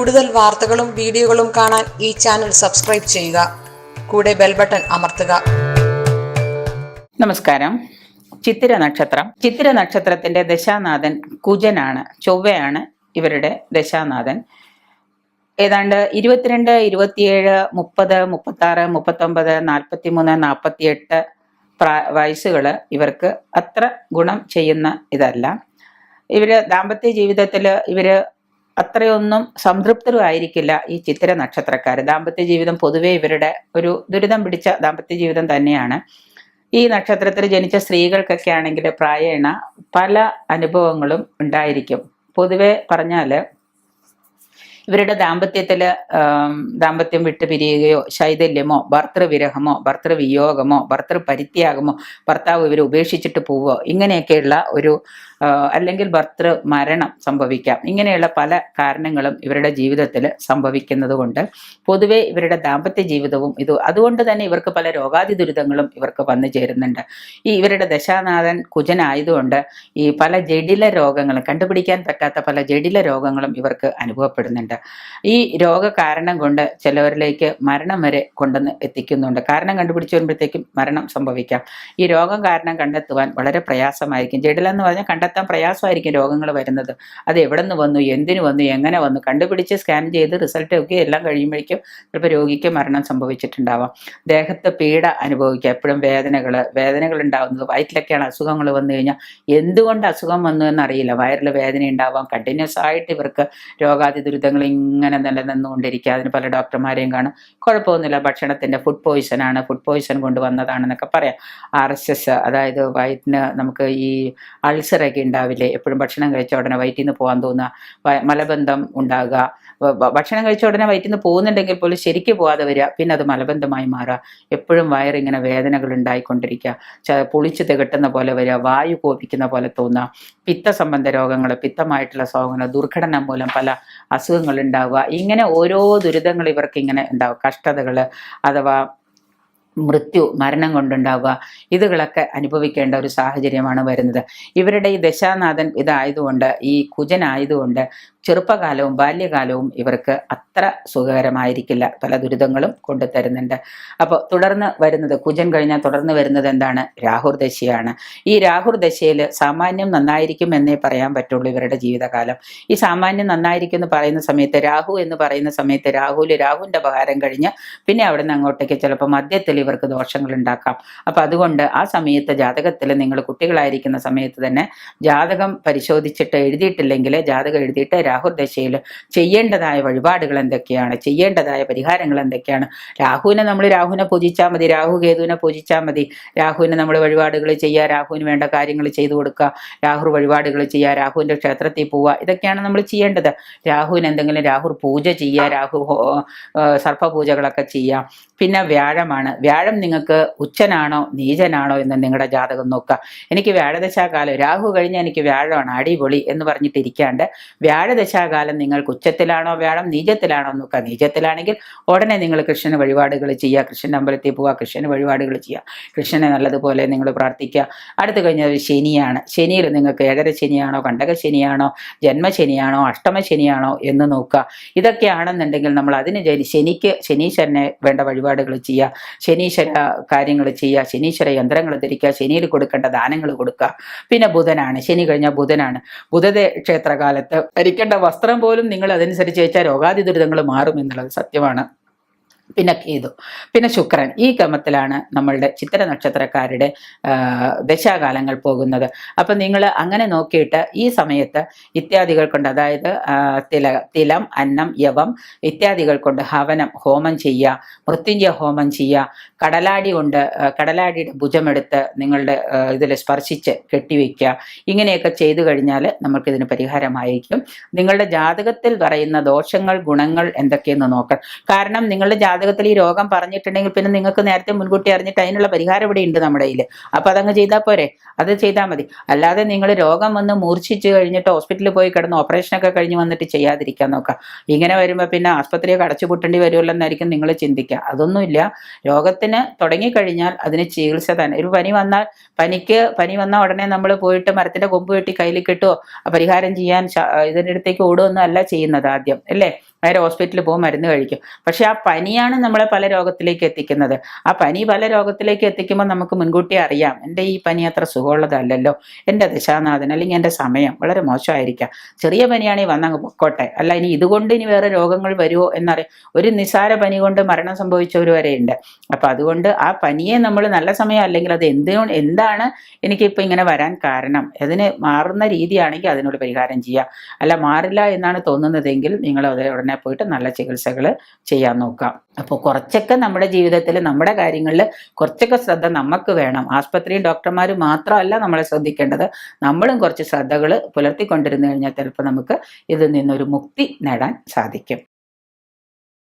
കൂടുതൽ വാർത്തകളും വീഡിയോകളും കാണാൻ ഈ ചാനൽ സബ്സ്ക്രൈബ് ചെയ്യുക. കൂടെ ബെൽ ബട്ടൺ അമർത്തുക. നമസ്കാരം. ചിത്തിര നക്ഷത്രം. ചിത്തിര നക്ഷത്രത്തിന്റെ ദശാനാഥൻ കുജനാണ്, ചൊവ്വയാണ് ഇവരുടെ ദശാനാഥൻ. ഏതാണ്ട് 22, 27, 30, 36, 39, 43, 48 വയസ്സുകള് ഇവർക്ക് അത്ര ഗുണം ചെയ്യുന്ന ഇതല്ല. ഇവര് ദാമ്പത്യ ജീവിതത്തില് ഇവര് അത്രയൊന്നും സംതൃപ്തരുമായിരിക്കില്ല ഈ ചിത്തിര നക്ഷത്രക്കാർ. ദാമ്പത്യ ജീവിതം പൊതുവെ ഇവരുടെ ഒരു ദുരിതം പിടിച്ച ദാമ്പത്യ ജീവിതം തന്നെയാണ്. ഈ നക്ഷത്രത്തിൽ ജനിച്ച സ്ത്രീകൾക്കൊക്കെ ആണെങ്കിൽ പ്രായേണ പല അനുഭവങ്ങളും ഉണ്ടായിരിക്കും. പൊതുവെ പറഞ്ഞാല് ഇവരുടെ ദാമ്പത്യത്തില് ദാമ്പത്യം വിട്ടു പിരിയുകയോ ശൈഥല്യമോ ഭർത്തൃവിരഹമോ ഭർത്തൃവിയോഗമോ ഭർത്തൃപരിത്യാഗമോ ഭർത്താവ് ഇവരെ ഉപേക്ഷിച്ചിട്ട് പോവോ ഇങ്ങനെയൊക്കെയുള്ള ഒരു അല്ലെങ്കിൽ ഭർത്തൃ മരണം സംഭവിക്കാം. ഇങ്ങനെയുള്ള പല കാരണങ്ങളും ഇവരുടെ ജീവിതത്തിൽ സംഭവിക്കുന്നത് കൊണ്ട് പൊതുവെ ഇവരുടെ ദാമ്പത്യ ജീവിതവും അതുകൊണ്ട് തന്നെ ഇവർക്ക് പല രോഗാതി ദുരിതങ്ങളും ഇവർക്ക് വന്നു ചേരുന്നുണ്ട്. ഈ ഇവരുടെ ദശാനാഥൻ കുജനായതുകൊണ്ട് ഈ പല ജടില രോഗങ്ങളും കണ്ടുപിടിക്കാൻ പറ്റാത്ത പല ജടില രോഗങ്ങളും ഇവർക്ക് അനുഭവപ്പെടുന്നുണ്ട്. ഈ രോഗ കാരണം കൊണ്ട് ചിലവരിലേക്ക് മരണം വരെ കൊണ്ടുവന്ന് എത്തിക്കുന്നുണ്ട്. കാരണം കണ്ടുപിടിച്ചു വരുമ്പോഴത്തേക്കും മരണം സംഭവിക്കാം. ഈ രോഗം കാരണം കണ്ടെത്തുവാൻ വളരെ പ്രയാസമായിരിക്കും. ജടില എന്ന് പറഞ്ഞാൽ കണ്ടെത്താൻ പ്രയാസമായിരിക്കും രോഗങ്ങൾ വരുന്നത്. അത് എവിടെ നിന്ന് വന്നു, എന്തിനു വന്നു, എങ്ങനെ വന്നു കണ്ടുപിടിച്ച് സ്കാൻ ചെയ്ത് റിസൾട്ട് ഒക്കെ എല്ലാം കഴിയുമ്പോഴേക്കും ചിലപ്പോൾ രോഗിക്ക് മരണം സംഭവിച്ചിട്ടുണ്ടാവാം. ദേഹത്ത് പീഡ അനുഭവിക്കുക, എപ്പോഴും വേദനകൾ ഉണ്ടാവുന്നത്. വയറ്റിലൊക്കെയാണ് അസുഖങ്ങൾ വന്നു കഴിഞ്ഞാൽ എന്തുകൊണ്ട് അസുഖം വന്നു എന്നറിയില്ല. വയറിൽ വേദന ഉണ്ടാവാം. കണ്ടിന്യൂസ് ആയിട്ട് ഇവർക്ക് രോഗാതി ദുരിതങ്ങൾ ഇങ്ങനെ നിലനിന്നുകൊണ്ടിരിക്കുക. അതിന് പല ഡോക്ടർമാരെയും കാണും. കുഴപ്പമൊന്നുമില്ല, ഭക്ഷണത്തിന്റെ ഫുഡ് പോയിസൺ കൊണ്ട് വന്നതാണെന്നൊക്കെ പറയാം. RSS, അതായത് വയറ്റിന് നമുക്ക് ഈ അൾസറൊക്കെ ഉണ്ടാവില്ലേ, എപ്പോഴും ഭക്ഷണം കഴിച്ച ഉടനെ വയറ്റിൽ നിന്ന് പോകാൻ തോന്നുക, മലബന്ധം ഉണ്ടാകുക. ഭക്ഷണം കഴിച്ച ഉടനെ വയറ്റിൽ നിന്ന് പോകുന്നുണ്ടെങ്കിൽ പോലും ശരിക്കും പോകാതെ വരിക, പിന്നെ അത് മലബന്ധമായി മാറുക. എപ്പോഴും വയറിങ്ങനെ വേദനകൾ ഉണ്ടായിക്കൊണ്ടിരിക്കുക, പൊളിച്ച് തികട്ടുന്ന പോലെ വരിക, വായു കോപിക്കുന്ന പോലെ തോന്നുക, പിത്ത സംബന്ധ രോഗങ്ങൾ, പിത്തമായിട്ടുള്ള രോഗങ്ങൾ, ദുർഘടന മൂലം പല അസുഖങ്ങൾ ഉണ്ടാവുക. ഇങ്ങനെ ഓരോ ദുരിതങ്ങൾ ഇവർക്ക് ഇങ്ങനെ ഉണ്ടാവും. കഷ്ടതകൾ അഥവാ മരണം കൊണ്ടുണ്ടാവുക, ഇതുകളൊക്കെ അനുഭവിക്കേണ്ട ഒരു സാഹചര്യമാണ് വരുന്നത്. ഇവരുടെ ഈ ദശാനാഥൻ ഇതായതുകൊണ്ട്, ഈ കുജനായതുകൊണ്ട് ചെറുപ്പകാലവും ബാല്യകാലവും ഇവർക്ക് അത്ര സുഖകരമായിരിക്കില്ല. പല ദുരിതങ്ങളും കൊണ്ടുതരുന്നുണ്ട്. അപ്പോൾ തുടർന്ന് വരുന്നത് കുജൻ കഴിഞ്ഞാൽ തുടർന്ന് വരുന്നത് എന്താണ്? രാഹുർ ദശയാണ്. ഈ രാഹുർ ദശയിൽ സാമാന്യം നന്നായിരിക്കും എന്നേ പറയാൻ പറ്റുള്ളൂ ഇവരുടെ ജീവിതകാലം. ഈ സാമാന്യം നന്നായിരിക്കും എന്ന് പറയുന്ന സമയത്ത്, രാഹു എന്ന് പറയുന്ന സമയത്ത് രാഹുവിൻ്റെ അപകാരം കഴിഞ്ഞ് പിന്നെ അവിടെ നിന്ന് അങ്ങോട്ടേക്ക് ചിലപ്പോൾ മധ്യത്തിൽ ഇവർക്ക് ദോഷങ്ങൾ ഉണ്ടാക്കാം. അപ്പൊ അതുകൊണ്ട് ആ സമയത്ത് ജാതകത്തിൽ നിങ്ങൾ കുട്ടികളായിരിക്കുന്ന സമയത്ത് തന്നെ ജാതകം പരിശോധിച്ചിട്ട് എഴുതിയിട്ടില്ലെങ്കിൽ ജാതകം എഴുതിയിട്ട് രാഹുർ ദശയിൽ ചെയ്യേണ്ടതായ വഴിപാടുകൾ എന്തൊക്കെയാണ്, ചെയ്യേണ്ടതായ പരിഹാരങ്ങൾ എന്തൊക്കെയാണ്. രാഹുവിനെ പൂജിച്ചാൽ മതി, രാഹു കേതുവിനെ പൂജിച്ചാൽ മതി. രാഹുവിന് നമ്മൾ വഴിപാടുകൾ ചെയ്യുക, രാഹുവിന് വേണ്ട കാര്യങ്ങൾ ചെയ്തു കൊടുക്കുക, രാഹു വഴിപാടുകൾ ചെയ്യുക, രാഹുവിന്റെ ക്ഷേത്രത്തിൽ പോവുക, ഇതൊക്കെയാണ് നമ്മൾ ചെയ്യേണ്ടത്. രാഹുവിന് എന്തെങ്കിലും രാഹു പൂജ ചെയ്യുക, രാഹു സർപ്പപൂജകളൊക്കെ ചെയ്യാം. പിന്നെ വ്യാഴമാണ്. വ്യാഴം നിങ്ങൾക്ക് ഉച്ചനാണോ നീചനാണോ എന്ന് നിങ്ങളുടെ ജാതകം നോക്കുക. എനിക്ക് വ്യാഴദശാകാലം രാഹു കഴിഞ്ഞാൽ എനിക്ക് വ്യാഴമാണ് അടിപൊളി എന്ന് പറഞ്ഞിട്ട് ഇരിക്കാണ്ട് വ്യാഴദശാകാലം നിങ്ങൾക്ക് ഉച്ചത്തിലാണോ വ്യാഴം നീചത്തിലാണോ നോക്കുക. നീചത്തിലാണെങ്കിൽ ഉടനെ നിങ്ങൾ കൃഷ്ണന് വഴിപാടുകൾ ചെയ്യുക, കൃഷ്ണൻ്റെ അമ്പലത്തിൽ പോവുക, കൃഷ്ണന് വഴിപാടുകൾ ചെയ്യുക, കൃഷ്ണനെ നല്ലതുപോലെ നിങ്ങൾ പ്രാർത്ഥിക്കുക. അടുത്ത് കഴിഞ്ഞത് ശനിയാണ്. ശനിയിൽ നിങ്ങൾക്ക് ഏഴര ശനിയാണോ കണ്ടക ശനിയാണോ ജന്മശനിയാണോ അഷ്ടമശനിയാണോ എന്ന് നോക്കുക. ഇതൊക്കെയാണെന്നുണ്ടെങ്കിൽ നമ്മൾ അതിന് ശനീശ്വരനെ വേണ്ട വഴിപാടുകൾ ചെയ്യുക, ശനീശ്വര കാര്യങ്ങൾ ചെയ്യുക, ശനീശ്വര യന്ത്രങ്ങൾ ധരിക്കുക, ശനിയിൽ കൊടുക്കേണ്ട ദാനങ്ങൾ കൊടുക്കുക. പിന്നെ ബുധനാണ്. ശനി കഴിഞ്ഞാൽ ബുധനാണ്. ക്ഷേത്രകാലത്ത് ധരിക്കേണ്ട വസ്ത്രം പോലും നിങ്ങൾ അതനുസരിച്ച് വെച്ചാൽ രോഗാതി ദുരിതങ്ങൾ മാറും എന്നുള്ളത് സത്യമാണ്. പിന്നെ കേതു, പിന്നെ ശുക്രൻ. ഈ ക്രമത്തിലാണ് നമ്മളുടെ ചിത്തിര നക്ഷത്രക്കാരുടെ ദശാകാലങ്ങൾ പോകുന്നത്. അപ്പം നിങ്ങൾ അങ്ങനെ നോക്കിയിട്ട് ഈ സമയത്ത് ഇത്യാദികൾ കൊണ്ട്, അതായത് തിലം, അന്നം, യവം ഇത്യാദികൾ കൊണ്ട് ഹോമം ചെയ്യുക, മൃത്യുഞ്ജയ ഹോമം ചെയ്യുക, കടലാടിയുടെ ഭുജമെടുത്ത് നിങ്ങളുടെ ഇതിൽ സ്പർശിച്ച് കെട്ടിവെക്കുക. ഇങ്ങനെയൊക്കെ ചെയ്തു കഴിഞ്ഞാൽ നമുക്കിതിന് പരിഹാരമായിരിക്കും. നിങ്ങളുടെ ജാതകത്തിൽ പറയുന്ന ദോഷങ്ങൾ ഗുണങ്ങൾ എന്തൊക്കെയെന്ന് നോക്കണം. കാരണം നിങ്ങളുടെ ജാതകത്തിൽ ഈ രോഗം പറഞ്ഞിട്ടുണ്ടെങ്കിൽ പിന്നെ നിങ്ങൾക്ക് നേരത്തെ മുൻകൂട്ടി അറിഞ്ഞിട്ട് അതിനുള്ള പരിഹാരം ഇവിടെ ഉണ്ട് നമ്മുടെ കയ്യിൽ. അപ്പൊ അതങ്ങ് ചെയ്താൽ പോരെ, അത് ചെയ്താൽ മതി. അല്ലാതെ നിങ്ങൾ രോഗം വന്ന് മൂർച്ഛിച്ച് കഴിഞ്ഞിട്ട് ഹോസ്പിറ്റലിൽ പോയി കിടന്ന് ഓപ്പറേഷനൊക്കെ കഴിഞ്ഞ് വന്നിട്ട് ചെയ്യാതിരിക്കാൻ നോക്കാം. ഇങ്ങനെ വരുമ്പോൾ പിന്നെ ആസ്പത്രിയൊക്കെ അടച്ചുപൂട്ടേണ്ടി വരുമല്ലോ എന്നായിരിക്കും നിങ്ങൾ ചിന്തിക്കുക. അതൊന്നുമില്ല. രോഗത്തിന് തുടങ്ങിക്കഴിഞ്ഞാൽ അതിന് ചികിത്സ തന്നെ. ഒരു പനി വന്നാൽ ഉടനെ നമ്മൾ പോയിട്ട് മരത്തിന്റെ കൊമ്പ് വെട്ടി കയ്യിൽ കിട്ടുമോ പരിഹാരം ചെയ്യാൻ ഇതിൻ്റെ അടുത്തേക്ക് ഓടുകയൊന്നും അല്ല ചെയ്യുന്നത് ആദ്യം, അല്ലേ? നേരെ ഹോസ്പിറ്റലിൽ പോകും, മരുന്ന് കഴിക്കും. പക്ഷെ ആ പനിയാണ് നമ്മളെ പല രോഗത്തിലേക്ക് എത്തിക്കുന്നത്. ആ പനി പല രോഗത്തിലേക്ക് എത്തിക്കുമ്പോൾ നമുക്ക് മുൻകൂട്ടി അറിയാം, എൻ്റെ ഈ പനി അത്ര സുഖമുള്ളതല്ലല്ലോ, എൻ്റെ ദശാനാഥൻ അല്ലെങ്കിൽ എൻ്റെ സമയം വളരെ മോശമായിരിക്കാം, ചെറിയ പനിയാണെങ്കിൽ വന്നങ്ങ് പൊക്കോട്ടെ, അല്ല ഇനി ഇതുകൊണ്ട് ഇനി വേറെ രോഗങ്ങൾ വരുമോ എന്നറിയാം. ഒരു നിസാര പനി കൊണ്ട് മരണം സംഭവിച്ചവർ വരെയുണ്ട്. അപ്പൊ അതുകൊണ്ട് ആ പനിയെ നമ്മൾ നല്ല സമയം അല്ലെങ്കിൽ അത് എന്താണ് എനിക്കിപ്പോൾ ഇങ്ങനെ വരാൻ കാരണം, അതിന് മാറുന്ന രീതിയാണെങ്കിൽ അതിനോട് പരിഹാരം ചെയ്യുക. അല്ല മാറില്ല എന്നാണ് തോന്നുന്നതെങ്കിൽ നിങ്ങൾ അത് ഉടനെ പോയിട്ട് നല്ല ചികിത്സകൾ ചെയ്യാൻ നോക്കാം. അപ്പോൾ കുറച്ചൊക്കെ നമ്മുടെ ജീവിതത്തിൽ നമ്മുടെ കാര്യങ്ങളിൽ കുറച്ചൊക്കെ ശ്രദ്ധ നമുക്ക് വേണം. ആസ്പത്രിയും ഡോക്ടർമാരും മാത്രമല്ല നമ്മളെ ശ്രദ്ധിക്കേണ്ടത്, നമ്മളും കുറച്ച് ശ്രദ്ധകൾ പുലർത്തിക്കൊണ്ടിരുന്നു കഴിഞ്ഞാൽ ചിലപ്പോൾ നമുക്ക് ഇതിൽ നിന്നൊരു മുക്തി നേടാൻ സാധിക്കും.